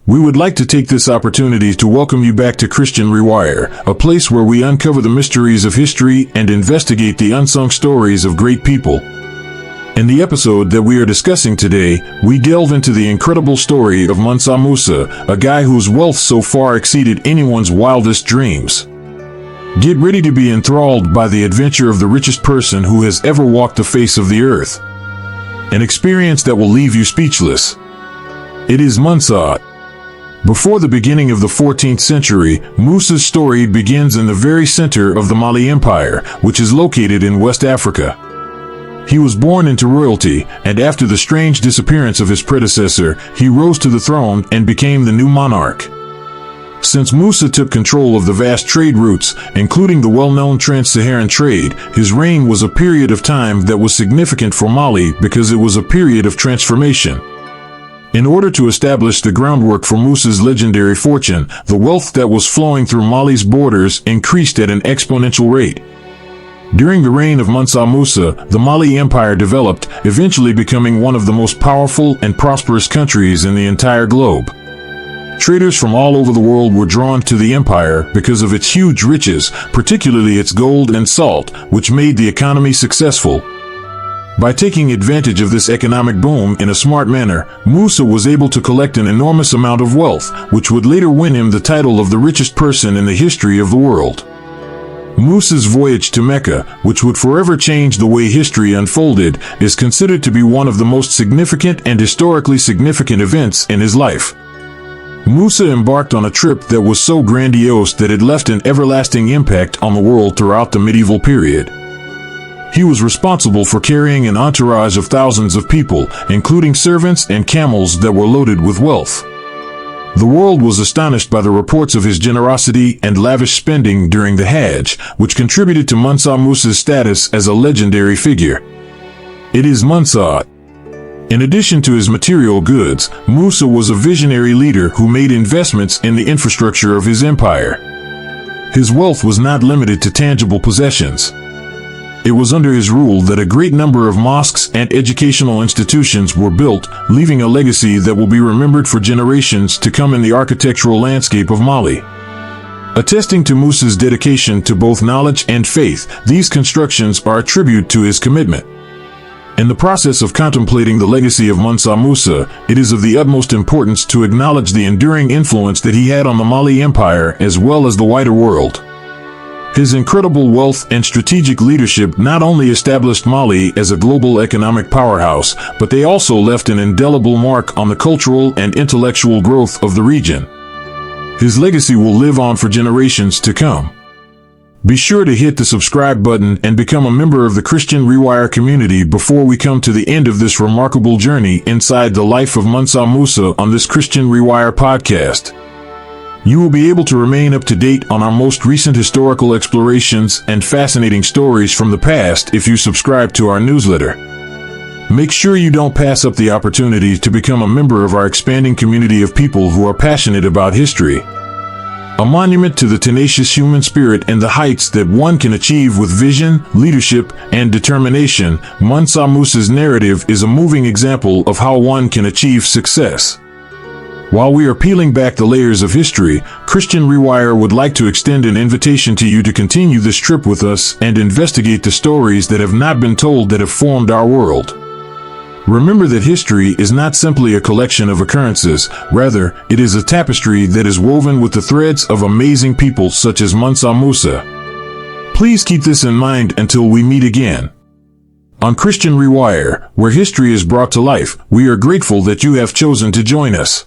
We would like to take this opportunity to welcome you back to Christian Rewire, a place where we uncover the mysteries of history and investigate the unsung stories of great people. In the episode that we are discussing today, we delve into the incredible story of Mansa Musa, a guy whose wealth so far exceeded anyone's wildest dreams. Get ready to be enthralled by the adventure of the richest person who has ever walked the face of the earth. An experience that will leave you speechless. It is Mansa. Before the beginning of the 14th century, Musa's story begins in the very center of the Mali Empire, which is located in West Africa. He was born into royalty, and after the strange disappearance of his predecessor, he rose to the throne and became the new monarch. Since Musa took control of the vast trade routes, including the well-known trans-Saharan trade, his reign was a period of time that was significant for Mali because it was a period of transformation. In order to establish the groundwork for Musa's legendary fortune, the wealth that was flowing through Mali's borders increased at an exponential rate. During the reign of Mansa Musa, the Mali Empire developed, eventually becoming one of the most powerful and prosperous countries in the entire globe. Traders from all over the world were drawn to the empire because of its huge riches, particularly its gold and salt, which made the economy successful. By taking advantage of this economic boom in a smart manner, Musa was able to collect an enormous amount of wealth, which would later win him the title of the richest person in the history of the world. Musa's voyage to Mecca, which would forever change the way history unfolded, is considered to be one of the most significant and historically significant events in his life. Musa embarked on a trip that was so grandiose that it left an everlasting impact on the world throughout the medieval period. He was responsible for carrying an entourage of thousands of people, including servants and camels that were loaded with wealth. The world was astonished by the reports of his generosity and lavish spending during the Hajj, which contributed to Mansa Musa's status as a legendary figure. It is Mansa. In addition to his material goods, Musa was a visionary leader who made investments in the infrastructure of his empire. His wealth was not limited to tangible possessions. It was under his rule that a great number of mosques and educational institutions were built, leaving a legacy that will be remembered for generations to come in the architectural landscape of Mali. Attesting to Musa's dedication to both knowledge and faith, these constructions are a tribute to his commitment. In the process of contemplating the legacy of Mansa Musa, it is of the utmost importance to acknowledge the enduring influence that he had on the Mali Empire as well as the wider world. His incredible wealth and strategic leadership not only established Mali as a global economic powerhouse, but they also left an indelible mark on the cultural and intellectual growth of the region. His legacy will live on for generations to come. Be sure to hit the subscribe button and become a member of the Christian Rewire community before we come to the end of this remarkable journey inside the life of Mansa Musa on this Christian Rewire podcast. You will be able to remain up to date on our most recent historical explorations and fascinating stories from the past if you subscribe to our newsletter. Make sure you don't pass up the opportunity to become a member of our expanding community of people who are passionate about history. A monument to the tenacious human spirit and the heights that one can achieve with vision, leadership, and determination, Mansa Musa's narrative is a moving example of how one can achieve success. While we are peeling back the layers of history, Christian Rewire would like to extend an invitation to you to continue this trip with us and investigate the stories that have not been told that have formed our world. Remember that history is not simply a collection of occurrences, rather, it is a tapestry that is woven with the threads of amazing people such as Mansa Musa. Please keep this in mind until we meet again. On Christian Rewire, where history is brought to life, we are grateful that you have chosen to join us.